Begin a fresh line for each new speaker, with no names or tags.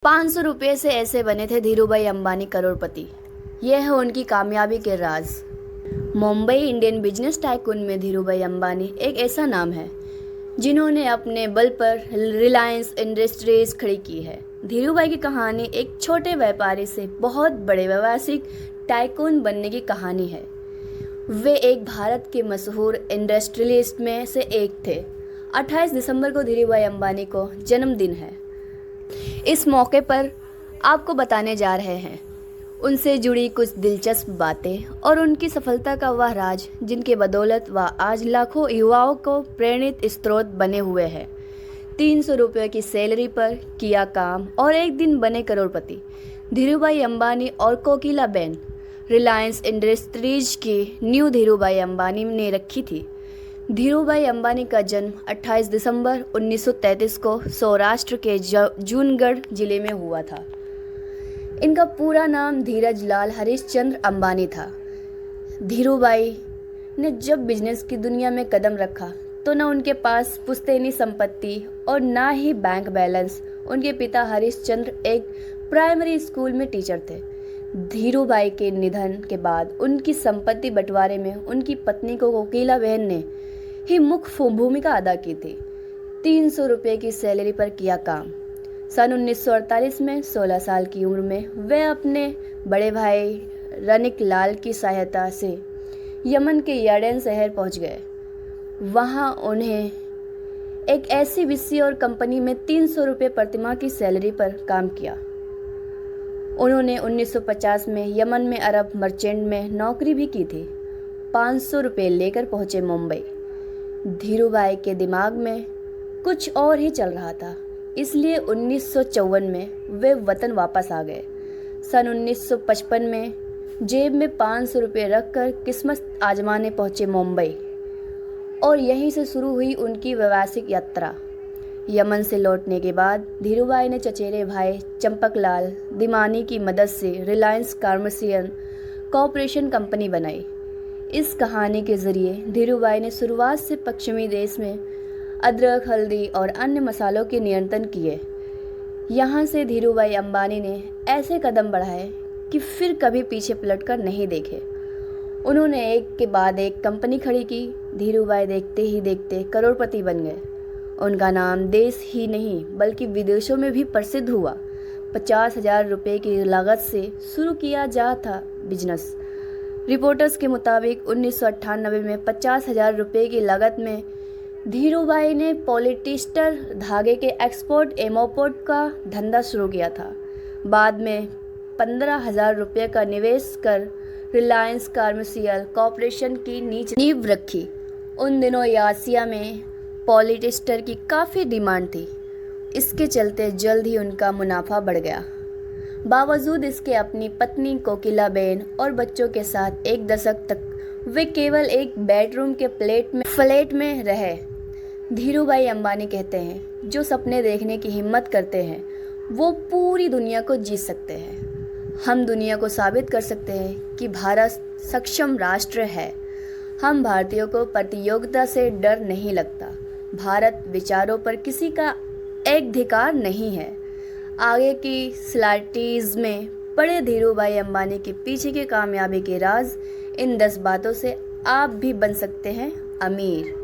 ₹500 से ऐसे बने थे धीरूभाई अंबानी करोड़पति। ये है उनकी कामयाबी के राज। मुंबई इंडियन बिजनेस टाइकून में धीरूभाई अंबानी एक ऐसा नाम है जिन्होंने अपने बल पर रिलायंस इंडस्ट्रीज खड़ी की है। धीरूभाई की कहानी एक छोटे व्यापारी से बहुत बड़े व्यावसायिक टाइकून बनने की कहानी है। वे एक भारत के मशहूर इंडस्ट्रियलिस्ट में से एक थे। 28 दिसंबर को धीरूभाई अंबानी को जन्मदिन है। इस मौके पर आपको बताने जा रहे हैं उनसे जुड़ी कुछ दिलचस्प बातें और उनकी सफलता का वह राज जिनके बदौलत वह आज लाखों युवाओं को प्रेरित स्रोत बने हुए हैं। ₹300 की सैलरी पर किया काम और एक दिन बने करोड़पति। धीरूभाई अंबानी और कोकिलाबेन रिलायंस इंडस्ट्रीज की न्यू धीरूभाई अंबानी ने रखी थी। धीरूभाई अंबानी का जन्म 28 दिसंबर 1933 को सौराष्ट्र के जूनागढ़ जिले में हुआ था। इनका पूरा नाम धीरज लाल हरिश्चंद्र अंबानी था। धीरूभाई ने जब बिजनेस की दुनिया में कदम रखा तो न उनके पास पुश्तैनी संपत्ति और ना ही बैंक बैलेंस। उनके पिता हरिश्चंद्र एक प्राइमरी स्कूल में टीचर थे। धीरूभाई के निधन के बाद उनकी संपत्ति बंटवारे में उनकी पत्नी कोकिलाबेन ने ही मुख्य भूमिका अदा की थी। ₹300 की सैलरी पर किया काम। सन 1948 में 16 साल की उम्र में वे अपने बड़े भाई रनिक लाल की सहायता से यमन के याडेन शहर पहुंच गए। वहां उन्हें एक ऐसी वित्तीय और कंपनी में ₹300 प्रतिमाह की सैलरी पर काम किया। उन्होंने 1950 में यमन में अरब मर्चेंट में नौकरी भी की थी। ₹500 लेकर पहुंचे मुंबई। धीरूभाई के दिमाग में कुछ और ही चल रहा था, इसलिए 1954 में वे वतन वापस आ गए। सन 1955 में जेब में ₹500 रखकर किस्मत आजमाने पहुंचे मुंबई और यहीं से शुरू हुई उनकी व्यावसायिक यात्रा। यमन से लौटने के बाद धीरूभाई ने चचेरे भाई चंपकलाल दिमानी की मदद से रिलायंस कमर्शियल कॉरपोरेशन कंपनी बनाई। इस कहानी के जरिए धीरूभाई ने शुरुआत से पश्चिमी देश में अदरक, हल्दी और अन्य मसालों के नियंत्रण किए। यहाँ से धीरूभाई अंबानी ने ऐसे कदम बढ़ाए कि फिर कभी पीछे पलटकर नहीं देखे। उन्होंने एक के बाद एक कंपनी खड़ी की। धीरूभाई देखते ही देखते करोड़पति बन गए। उनका नाम देश ही नहीं बल्कि विदेशों में भी प्रसिद्ध हुआ। ₹50,000 की लागत से शुरू किया जा था बिजनेस। रिपोर्टर्स के मुताबिक 1998 में ₹50,000 की लागत में धीरूभाई ने पॉलिएस्टर धागे के एक्सपोर्ट इम्पोर्ट का धंधा शुरू किया था। बाद में ₹15,000 का निवेश कर रिलायंस कमर्शियल कॉरपोरेशन की नींव रखी। उन दिनों एशिया में पॉलिएस्टर की काफ़ी डिमांड थी। इसके चलते जल्द ही उनका मुनाफा बढ़ गया। बावजूद इसके अपनी पत्नी कोकिलाबेन और बच्चों के साथ एक दशक तक वे केवल एक बेडरूम के फ्लैट में रहे। धीरूभाई अंबानी कहते हैं, जो सपने देखने की हिम्मत करते हैं वो पूरी दुनिया को जीत सकते हैं। हम दुनिया को साबित कर सकते हैं कि भारत सक्षम राष्ट्र है। हम भारतीयों को प्रतियोगिता से डर नहीं लगता। भारत विचारों पर किसी का एकाधिकार नहीं है। आगे की स्लाइड्स में पढ़े धीरूभाई अंबानी के पीछे के कामयाबी के राज। इन 10 बातों से आप भी बन सकते हैं अमीर।